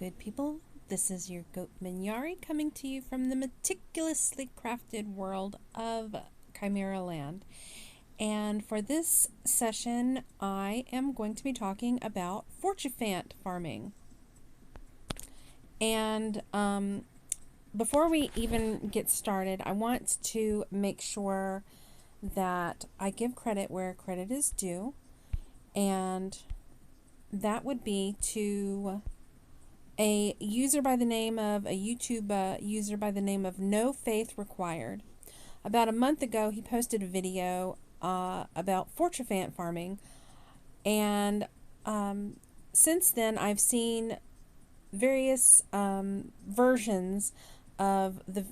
good people. This is your goat Minyari coming to you from the meticulously crafted world of Chimeraland. And for this session, I am going to be talking about Fortuphant farming. And before we even get started, I want to make sure that I give credit where credit is due. And that would be to a user by the name of a YouTube user by the name of No Faith Required. About a month ago, he posted a video about Fortuphant farming, and since then I've seen various versions of the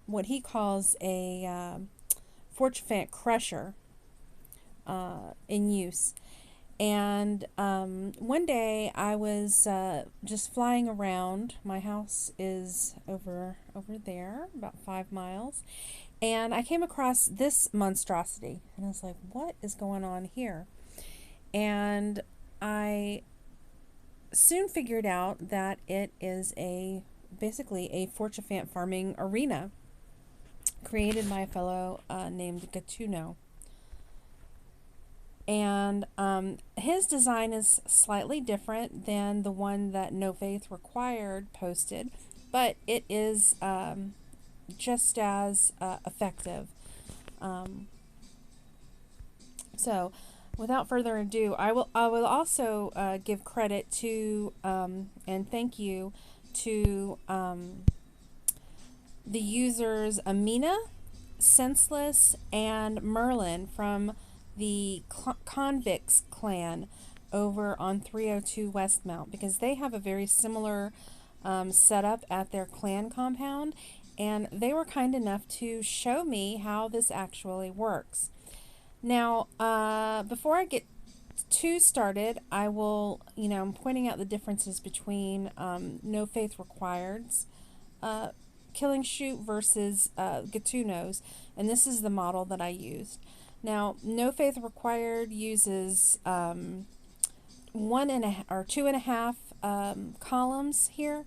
what he calls a Fortuphant crusher in use. And one day I was just flying around. My house is over there, about 5 miles. And I came across this monstrosity. And I was like, what is going on here? And I soon figured out that it is basically a Fortuphant farming arena created by a fellow named Gatuno. And his design is slightly different than the one that No Faith Required posted, but it is just as effective. So, without further ado, I will also give credit to and thank you to the users Amina, Senseless, and Merlin from the Convicts clan over on 302 Westmount, because they have a very similar setup at their clan compound, and they were kind enough to show me how this actually works. Now, before I get too started, I will, I'm pointing out the differences between No Faith Required's killing chute versus Gatuno's, and this is the model that I used. Now, No Faith Required uses 2.5 columns here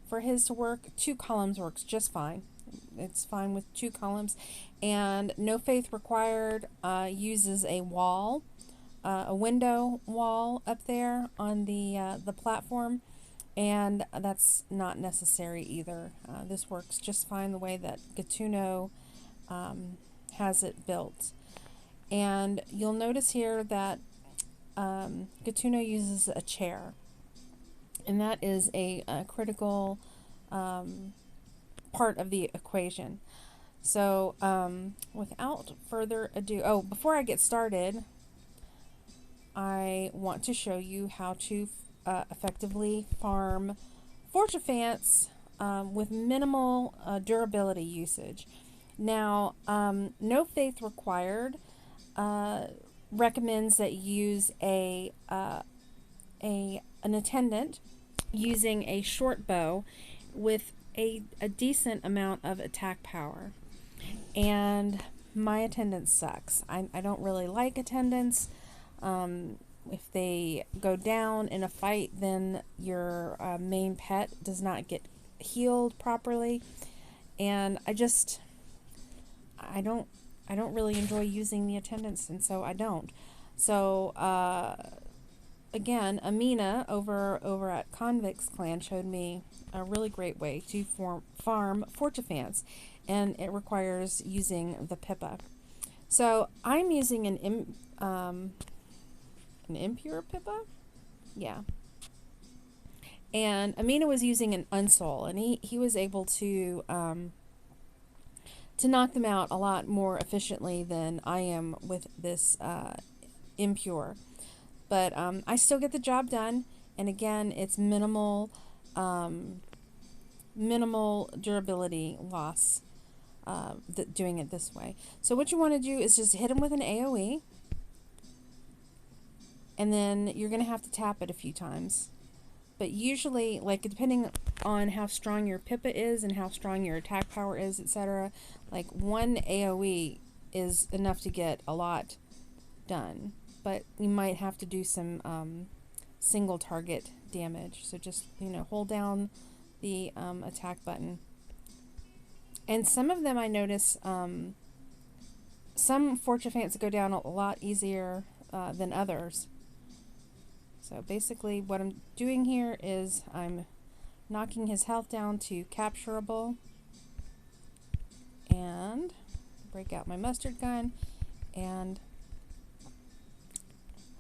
for his to work. 2 columns works just fine. It's fine with 2 columns. And No Faith Required uses a wall, a window wall up there on the platform, and that's not necessary either. This works just fine the way that Gatuno has it built. And you'll notice here that Gatuno uses a chair, and that is a critical part of the equation. So without further ado, before I get started, I want to show you how to effectively farm Fortuphants with minimal durability usage. Now, No Faith Required recommends that you use an attendant using a short bow with a decent amount of attack power. And my attendant sucks. I don't really like attendants. If they go down in a fight, then your main pet does not get healed properly, and I don't really enjoy using the attendants, and so I don't. So again, Amina over at Convicts Clan showed me a really great way to farm Fortuphants, and it requires using the Pippa. So I'm using an impure Pippa, yeah. And Amina was using an Unsoul, and he was able to knock them out a lot more efficiently than I am with this impure. But I still get the job done, and again, it's minimal durability loss doing it this way. So what you want to do is just hit them with an AoE, and then you're going to have to tap it a few times. But usually, like, depending on how strong your Pippa is and how strong your attack power is, etc., like 1 AoE is enough to get a lot done. But you might have to do some single target damage. So just, hold down the attack button. And some of them I notice, some Fortuphants go down a lot easier than others. So basically what I'm doing here is I'm knocking his health down to capturable, and break out my mustard gun and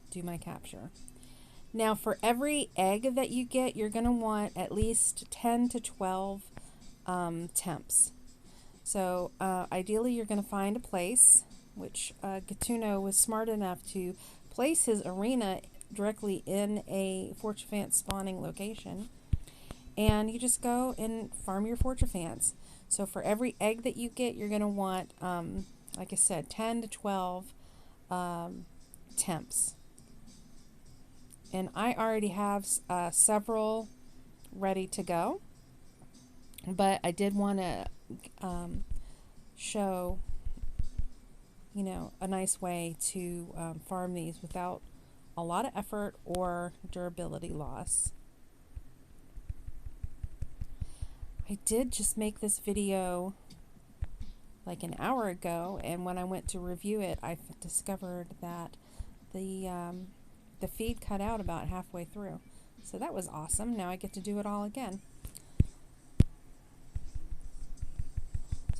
do my capture. Now for every egg that you get, you're going to want at least 10 to 12 temps. So ideally you're going to find a place, which Gatuno was smart enough to place his arena directly in a Fortuphant spawning location. And you just go and farm your Fortuphants. So for every egg that you get, you're going to want, like I said, 10 to 12 temps. And I already have several ready to go. But I did want to show, a nice way to farm these without a lot of effort or durability loss. I did just make this video like an hour ago, and when I went to review it, I discovered that the feed cut out about halfway through. So that was awesome. Now I get to do it all again.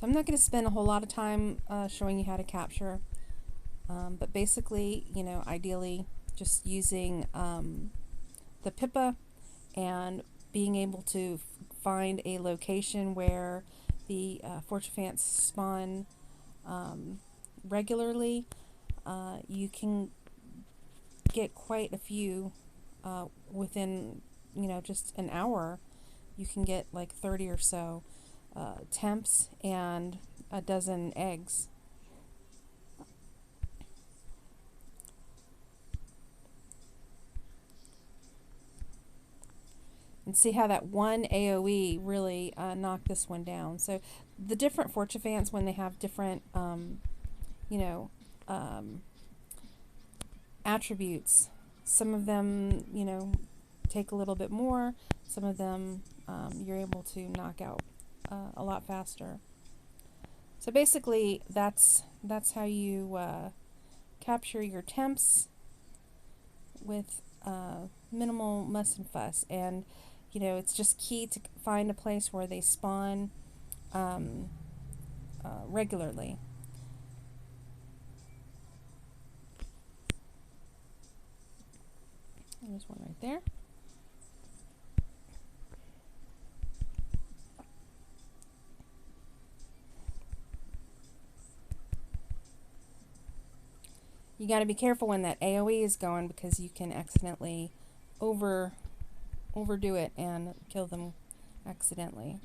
So I'm not going to spend a whole lot of time showing you how to capture, but basically, ideally just using the Pippa and being able to find a location where the Fortuphants spawn regularly. You can get quite a few within, just an hour. You can get like 30 or so temps and a dozen eggs. And see how that one AoE really knocked this one down. So the different Fortuphants, when they have different, attributes, some of them, take a little bit more. Some of them you're able to knock out a lot faster. So basically, that's how you capture your temps with minimal muss and fuss. And it's just key to find a place where they spawn regularly. There's one right there. You got to be careful when that AoE is going, because you can accidentally overdo it and kill them accidentally.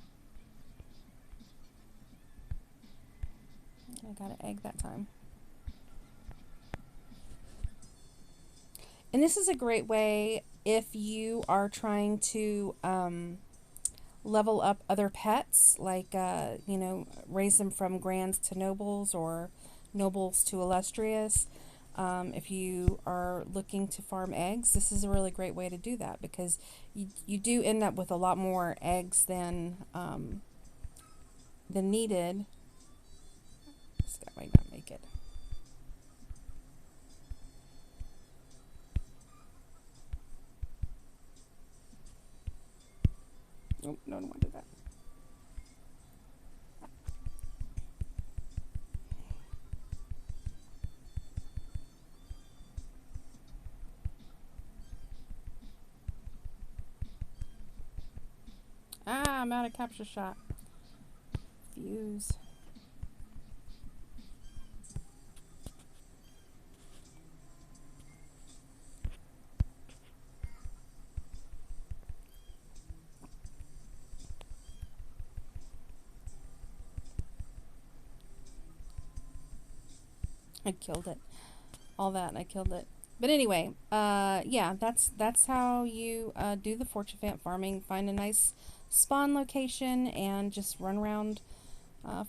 I got an egg that time. And this is a great way if you are trying to level up other pets, like raise them from grands to nobles or nobles to illustrious. If you are looking to farm eggs, this is a really great way to do that, because you do end up with a lot more eggs than needed. This guy might not make it. Oh, no, I don't want to do that. Ah, I'm out of capture shot. Fuse. I killed it. All that, and I killed it. But anyway, yeah, that's how you do the Fortuphant farming. Find a nice spawn location and just run around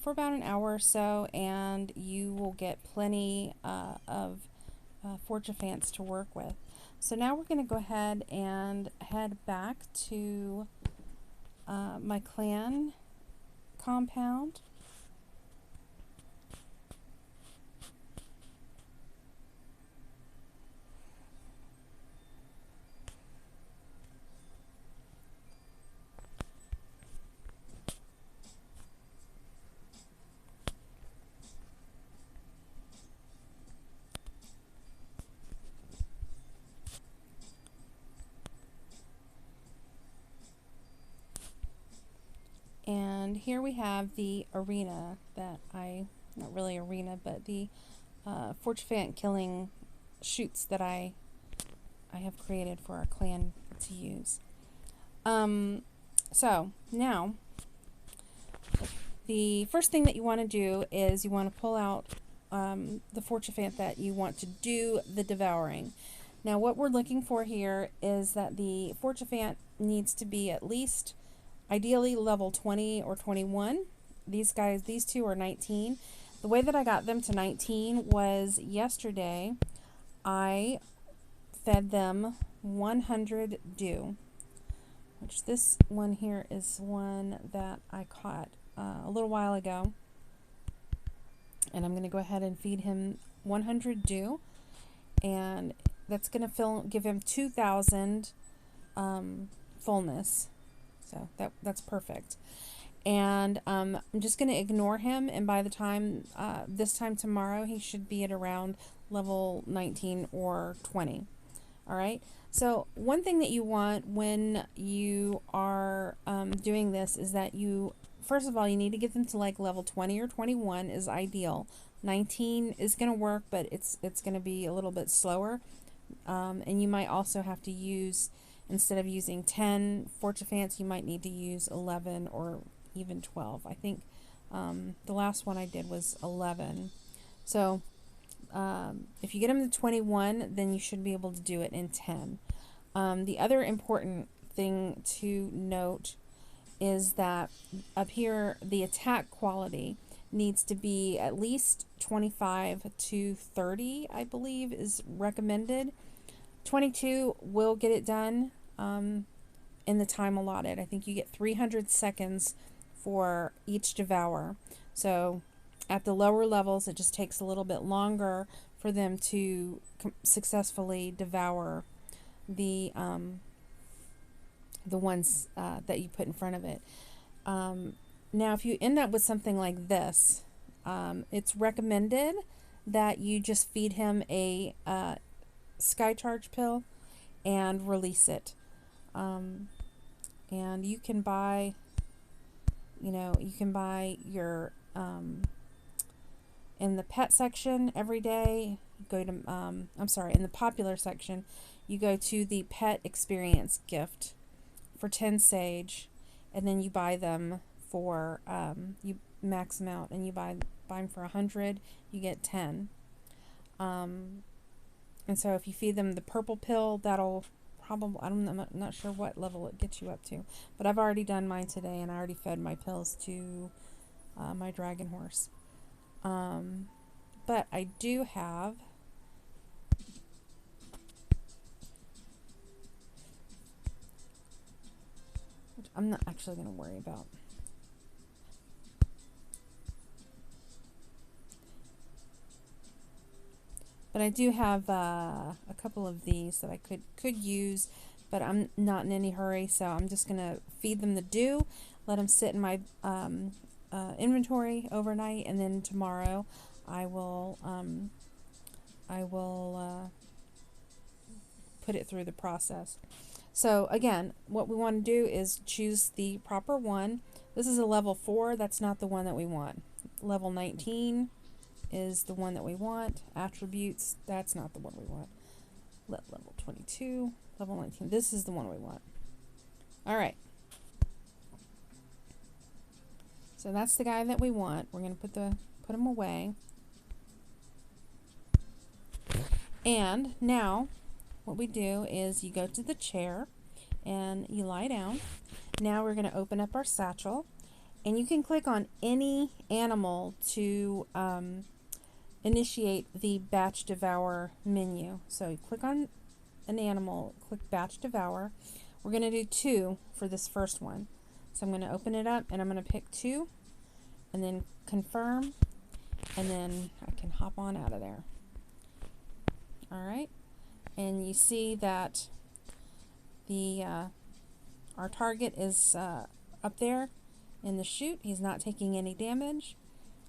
for about an hour or so, and you will get plenty of Fortuphants to work with. So now we're going to go ahead and head back to my clan compound. And here we have the arena that not really arena, but the Fortuphant killing chutes that I have created for our clan to use. So now, the first thing that you want to do is you want to pull out the Fortuphant that you want to do the devouring. Now what we're looking for here is that the Fortuphant needs to be at least ideally level 20 or 21. These two are 19. The way that I got them to 19 was yesterday I fed them 100 dew, which this one here is one that I caught a little while ago. And I'm going to go ahead and feed him 100 dew, and that's going to give him 2,000 fullness. So that's perfect. And I'm just going to ignore him, and by the time this time tomorrow, he should be at around level 19 or 20. All right. So one thing that you want when you are doing this is that first of all, you need to get them to like level 20 or 21 is ideal. 19 is going to work, but it's going to be a little bit slower. And you might also have to use, instead of using 10 Fortuphants, you might need to use 11 or even 12. I think the last one I did was 11. So if you get them to 21, then you should be able to do it in 10. The other important thing to note is that up here, the attack quality needs to be at least 25 to 30, I believe, is recommended. 22 will get it done in the time allotted. I think you get 300 seconds for each devour. So at the lower levels, it just takes a little bit longer for them to successfully devour the ones that you put in front of it. Now, if you end up with something like this, it's recommended that you just feed him a sky charge pill and release it. And you can buy, your in the pet section every day. Go to in the popular section, you go to the pet experience gift for 10 sage, and then you buy them for you max them out, and you buy them for 100, you get 10. And so if you feed them the purple pill, that'll probably, I'm not sure what level it gets you up to, but I've already done mine today, and I already fed my pills to my dragon horse. But I do have which I'm not actually going to worry about. But I do have a couple of these that I could use, but I'm not in any hurry, so I'm just going to feed them the dew, let them sit in my inventory overnight, and then tomorrow I will put it through the process. So again, what we want to do is choose the proper one. This is a level 4. That's not the one that we want. Level 19 is the one that we want. Attributes, that's not the one we want. Level 22, level 19. This is the one we want. All right. So that's the guy that we want. We're going to put him away. And now what we do is you go to the chair and you lie down. Now we're going to open up our satchel, and you can click on any animal to initiate the batch devour menu. So you click on an animal, click Batch Devour. We're going to do 2 for this first one. So I'm going to open it up and I'm going to pick 2 and then confirm, and then I can hop on out of there. Alright, and you see that the our target is up there in the chute. He's not taking any damage,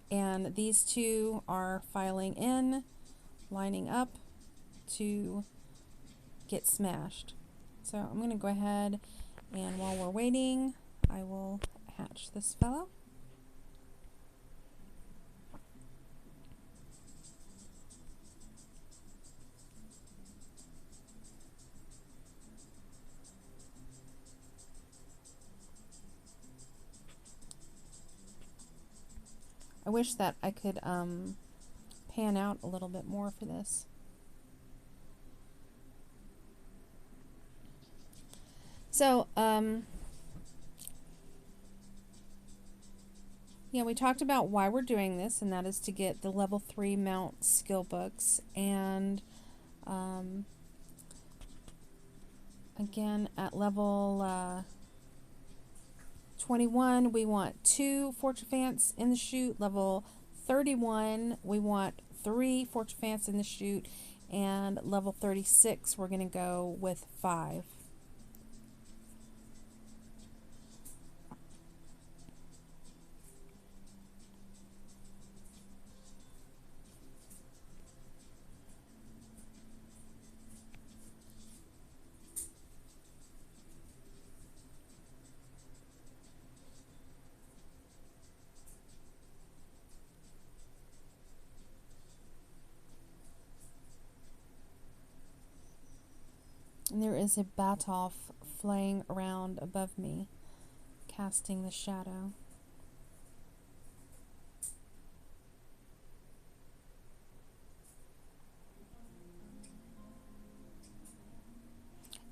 and these 2 are filing in, lining up to get smashed. So I'm going to go ahead, and while we're waiting, I will hatch this fellow. I wish that I could pan out a little bit more for this. So, yeah, we talked about why we're doing this, and that is to get the level 3 mount skill books. And again, at level 21, we want 2 Fortuphants in the chute. Level 31, we want 3 Fortuphants in the chute. And level 36, we're going to go with 5. And there is a Batolf flying around above me, casting the shadow.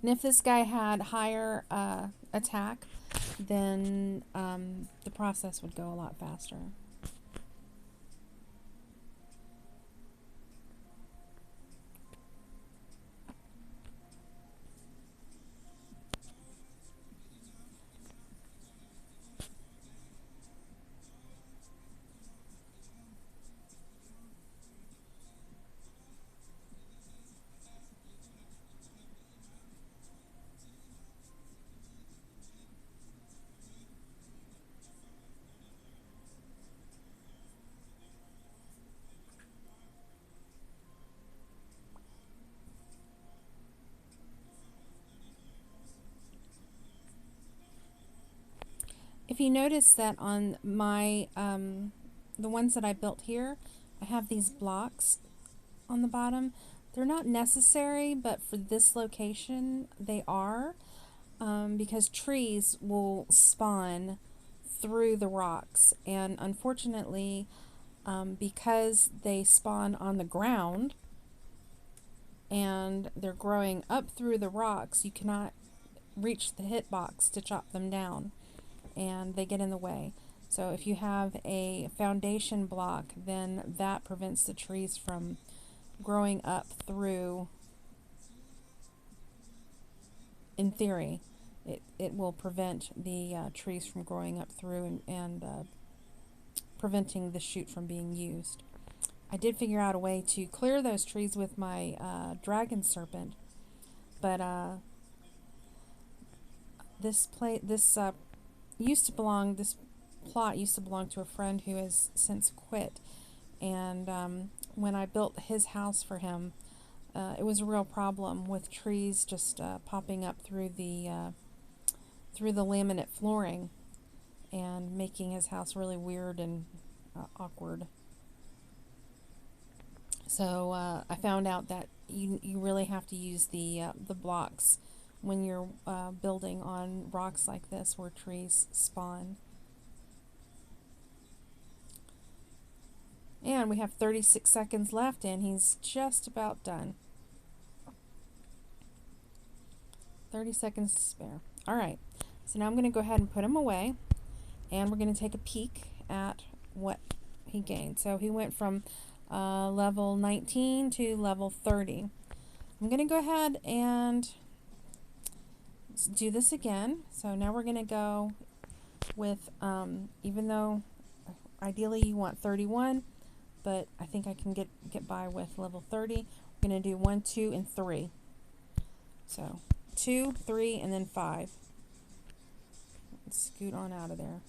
And if this guy had higher attack, then the process would go a lot faster. If you notice that on my, the ones that I built here, I have these blocks on the bottom. They're not necessary, but for this location, they are, because trees will spawn through the rocks. And unfortunately, because they spawn on the ground and they're growing up through the rocks, you cannot reach the hitbox to chop them down, and they get in the way. So if you have a foundation block, then that prevents the trees from growing up through. In theory, it will prevent the trees from growing up through and preventing the chute from being used. I did figure out a way to clear those trees with my dragon serpent, but this plot used to belong to a friend who has since quit, and when I built his house for him, it was a real problem with trees just popping up through the laminate flooring and making his house really weird and awkward. So I found out that you really have to use the blocks when you're building on rocks like this where trees spawn. And we have 36 seconds left, and he's just about done. 30 seconds to spare. Alright, so now I'm going to go ahead and put him away, and we're going to take a peek at what he gained. So he went from level 19 to level 30. I'm going to go ahead and do this again. So now we're going to go with, even though ideally you want 31, but I think I can get by with level 30. We're going to do 1, 2, and 3. So 2, 3, and then 5. Let's scoot on out of there.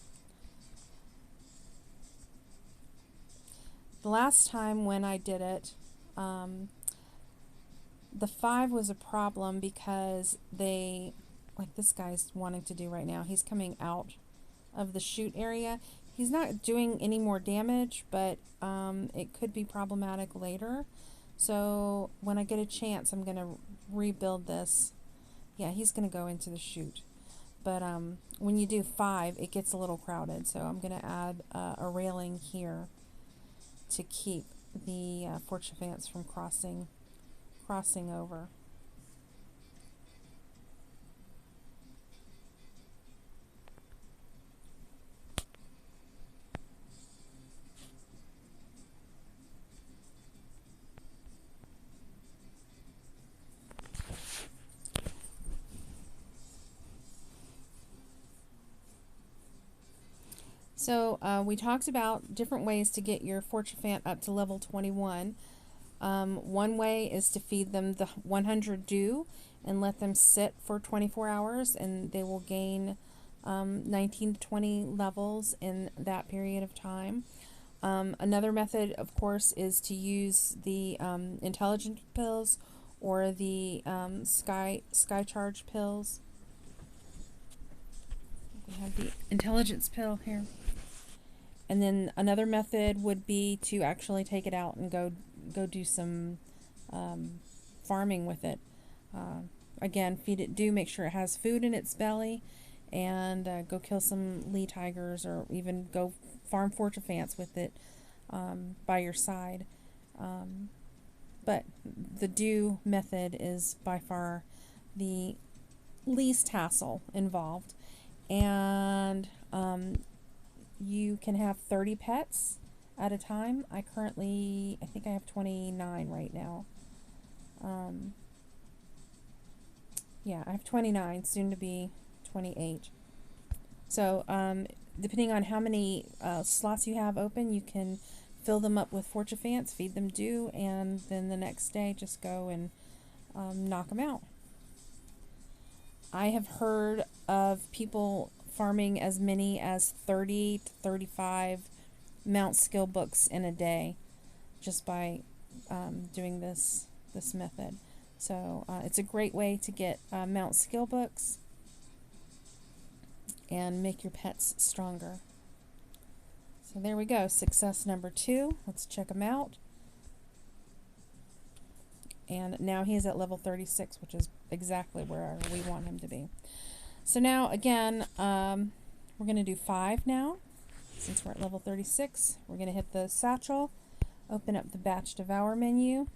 The last time when I did it, the 5 was a problem because they, like this guy's wanting to do right now, he's coming out of the chute area. He's not doing any more damage, but it could be problematic later. So when I get a chance, I'm going to rebuild this. Yeah, he's going to go into the chute. But when you do 5, it gets a little crowded. So I'm going to add a railing here to keep the Fortuphants from crossing over. So we talked about different ways to get your Fortuphant up to level 21. One way is to feed them the 100 dew and let them sit for 24 hours, and they will gain 19 to 20 levels in that period of time. Another method, of course, is to use the intelligence pills or the sky charge pills. We have the intelligence pill here. And then another method would be to actually take it out and go do some farming with it. Again, feed it dew, make sure it has food in its belly, and go kill some Lee tigers, or even go farm Fortuphants with it by your side. But the dew method is by far the least hassle involved. And you can have 30 pets at a time. I think I have 29 right now. Yeah, I have 29, soon to be 28. So depending on how many slots you have open, you can fill them up with Fortuphants, feed them dew, and then the next day just go and knock them out. I have heard of people farming as many as 30 to 35 mount skill books in a day just by doing this method. So it's a great way to get mount skill books and make your pets stronger. So there we go, success number 2. Let's check him out. And now he is at level 36, which is exactly where we want him to be. So now, again, we're going to do 5 now. Since we're at level 36, we're going to hit the satchel, open up the Batch Devour menu,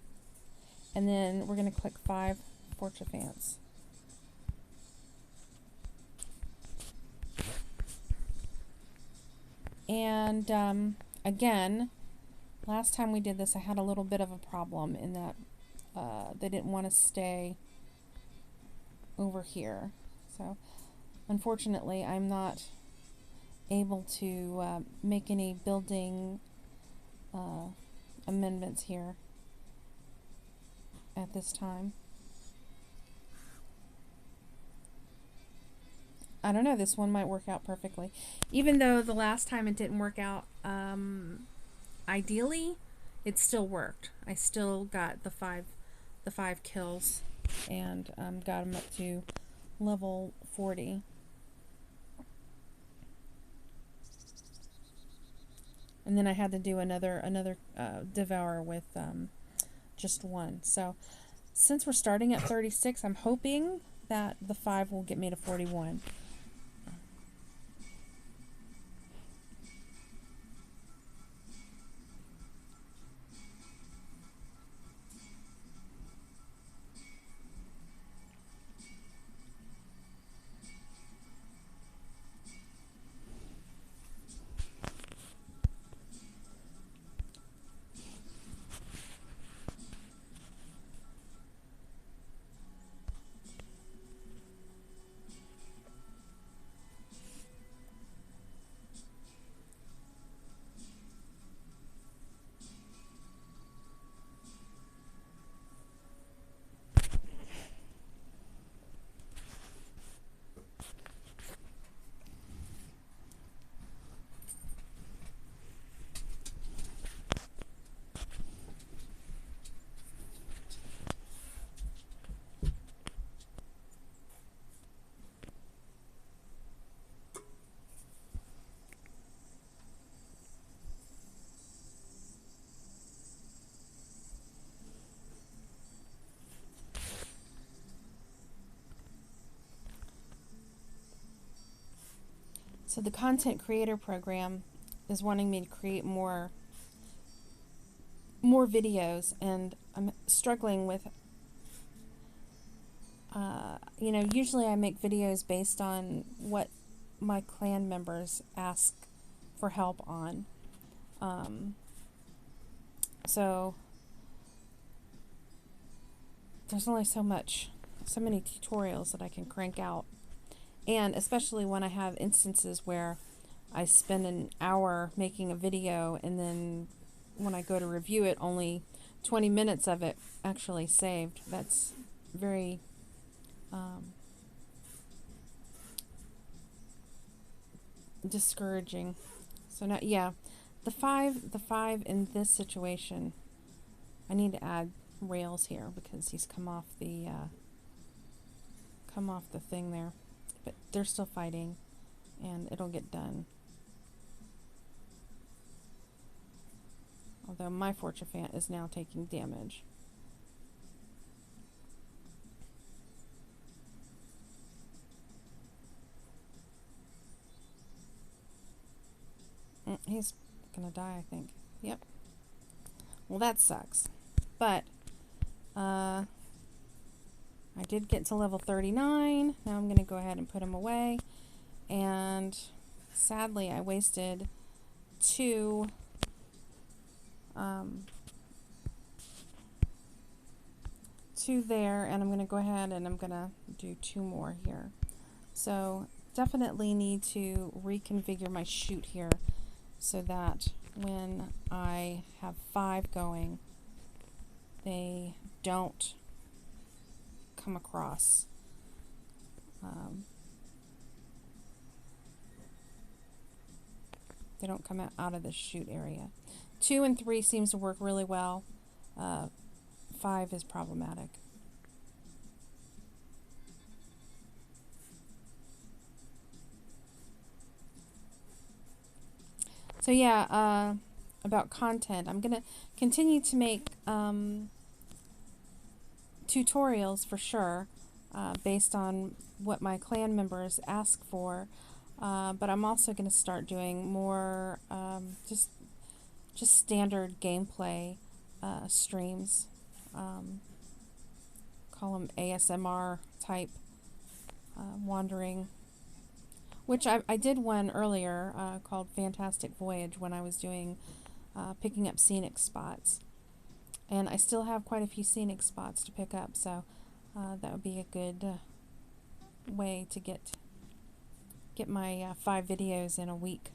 and then we're going to click 5 Fortuphants. And again, last time we did this, I had a little bit of a problem in that they didn't want to stay over here. So unfortunately, I'm not able to make any building amendments here at this time. I don't know, this one might work out perfectly. Even though the last time it didn't work out ideally, it still worked. I still got the five kills and got them up to level 40. And then I had to do another devour with just 1. So since we're starting at 36, I'm hoping that the 5 will get me to 41. So the content creator program is wanting me to create more videos, and I'm struggling with, you know, usually I make videos based on what my clan members ask for help on. So there's only so many tutorials that I can crank out. And especially when I have instances where I spend an hour making a video, and then when I go to review it, only 20 minutes of it actually saved. That's very discouraging. So now, yeah, the five in this situation, I need to add rails here because he's come off the thing there, but they're still fighting, and it'll get done. Although my Fortuphant is now taking damage. He's gonna die, I think. Yep. Well, that sucks. But I did get to level 39. Now I'm gonna go ahead and put him away. And sadly, I wasted two there, and I'm gonna go ahead and I'm gonna do 2 more here. So definitely need to reconfigure my chute here so that when I have 5 going, they don't come across. They don't come out of the chute area. 2 and 3 seems to work really well. 5 is problematic. So yeah, about content, I'm gonna continue to make tutorials for sure, based on what my clan members ask for, but I'm also gonna start doing more just standard gameplay streams. Call them ASMR type wandering. Which I did one earlier called Fantastic Voyage when I was doing picking up scenic spots. And I still have quite a few scenic spots to pick up, so that would be a good way to get my 5 videos in a week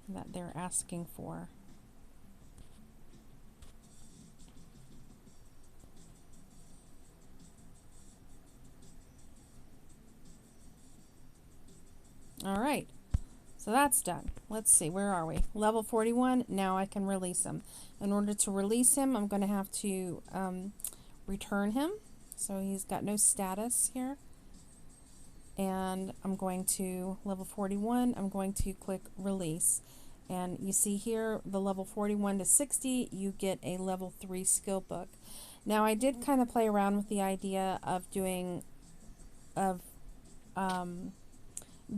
that they're asking for. Alright, so that's done. Let's see, where are we? Level 41, now I can release him. In order to release him, I'm going to have to return him. So he's got no status here. And I'm going to, level 41, I'm going to click release. And you see here, the level 41 to 60, you get a level 3 skill book. Now I did kind of play around with the idea of doing,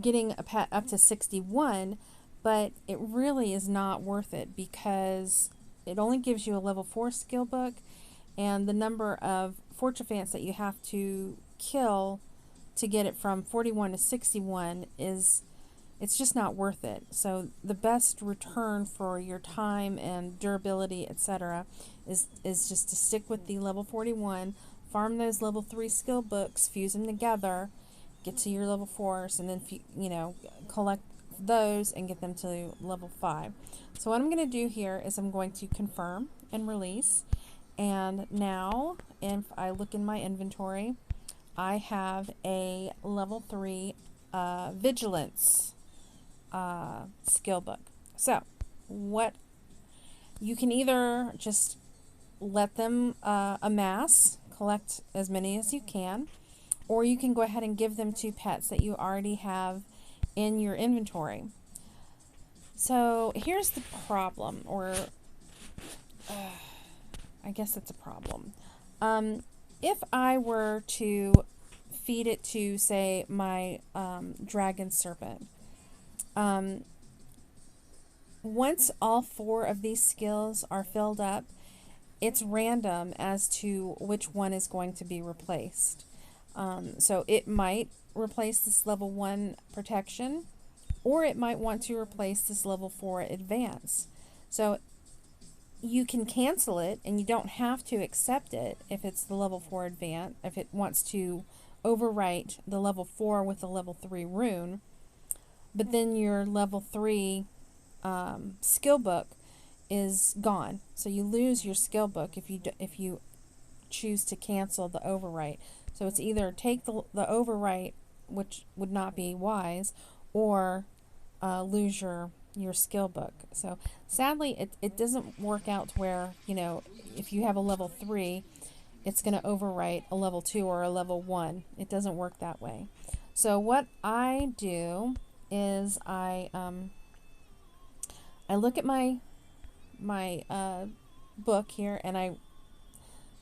getting a pet up to 61, but it really is not worth it because it only gives you a level 4 skill book, and the number of Fortuphants that you have to kill to get it from 41 to 61 it's just not worth it. So the best return for your time and durability, etc., is just to stick with the level 41, farm those level 3 skill books, fuse them together, get to your level 4s, and then collect those and get them to level 5. So what I'm going to do here is I'm going to confirm and release, and now if I look in my inventory, I have a level 3 vigilance skill book. So what you can either just let them amass, collect as many as you can, or you can go ahead and give them to pets that you already have in your inventory. So here's the problem, or I guess it's a problem. If I were to feed it to, say, my dragon serpent, Once all 4 of these skills are filled up, it's random as to which one is going to be replaced. So it might replace this level 1 protection, or it might want to replace this level 4 advance. So you can cancel it, and you don't have to accept it if it's the level 4 advance, if it wants to overwrite the level 4 with the level 3 rune. But then your level 3 skill book is gone. So you lose your skill book if you choose to cancel the overwrite. So it's either take the overwrite, which would not be wise, or lose your skill book. So sadly, it doesn't work out to where, you know, if you have a level 3, it's going to overwrite a level 2 or a level 1. It doesn't work that way. So what I do is I look at my book here, and I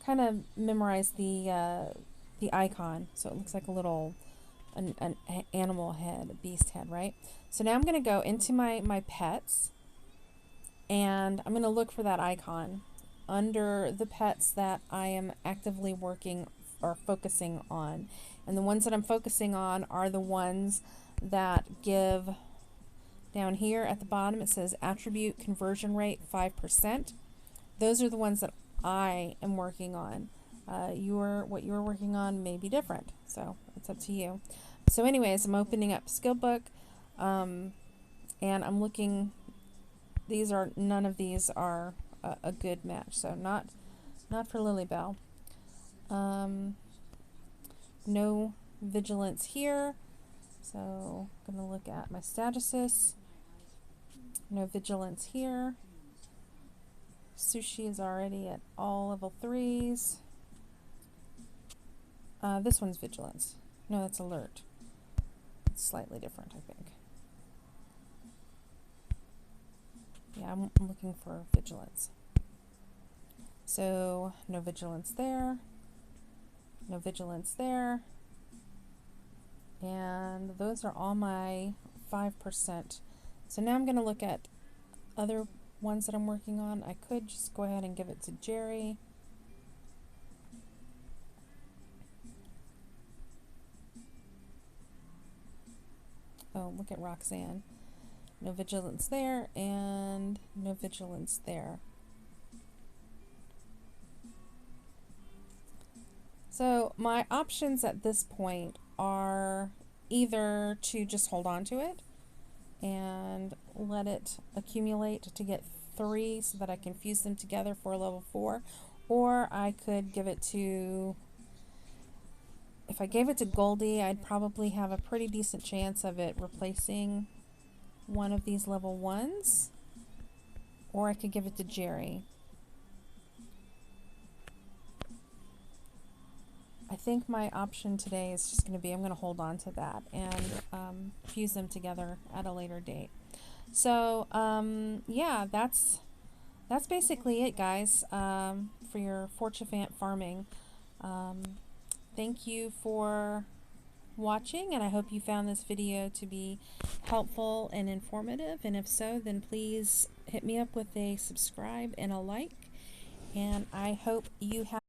kind of memorize the icon, so it looks like a little an animal head, a beast head, right? So now I'm going to go into my pets, and I'm going to look for that icon under the pets that I am actively working or focusing on. And the ones that I'm focusing on are the ones that give, down here at the bottom it says attribute conversion rate 5%. Those are the ones that I am working on. What you're working on may be different, so it's up to you. So anyways, I'm opening up skill book, and I'm looking. None of these are a good match, so not for Lilybell. No vigilance here, so I'm going to look at my statuses. No vigilance here. Sushi is already at all level 3s. This one's vigilance. No, that's alert. It's slightly different, I think. Yeah, I'm looking for vigilance. So, no vigilance there. No vigilance there. And those are all my 5%. So now I'm going to look at other ones that I'm working on. I could just go ahead and give it to Jerry. Oh, look at Roxanne. No vigilance there, and no vigilance there. So my options at this point are either to just hold on to it and let it accumulate to get 3 so that I can fuse them together for level 4, or I could give it to, if I gave it to Goldie, I'd probably have a pretty decent chance of it replacing one of these level 1s, or I could give it to Jerry. I think my option today is just going to be, I'm going to hold on to that and fuse them together at a later date. So yeah, that's basically it, guys, for your Fortuphant farming. Thank you for watching, and I hope you found this video to be helpful and informative, and if so, then please hit me up with a subscribe and a like, and I hope you have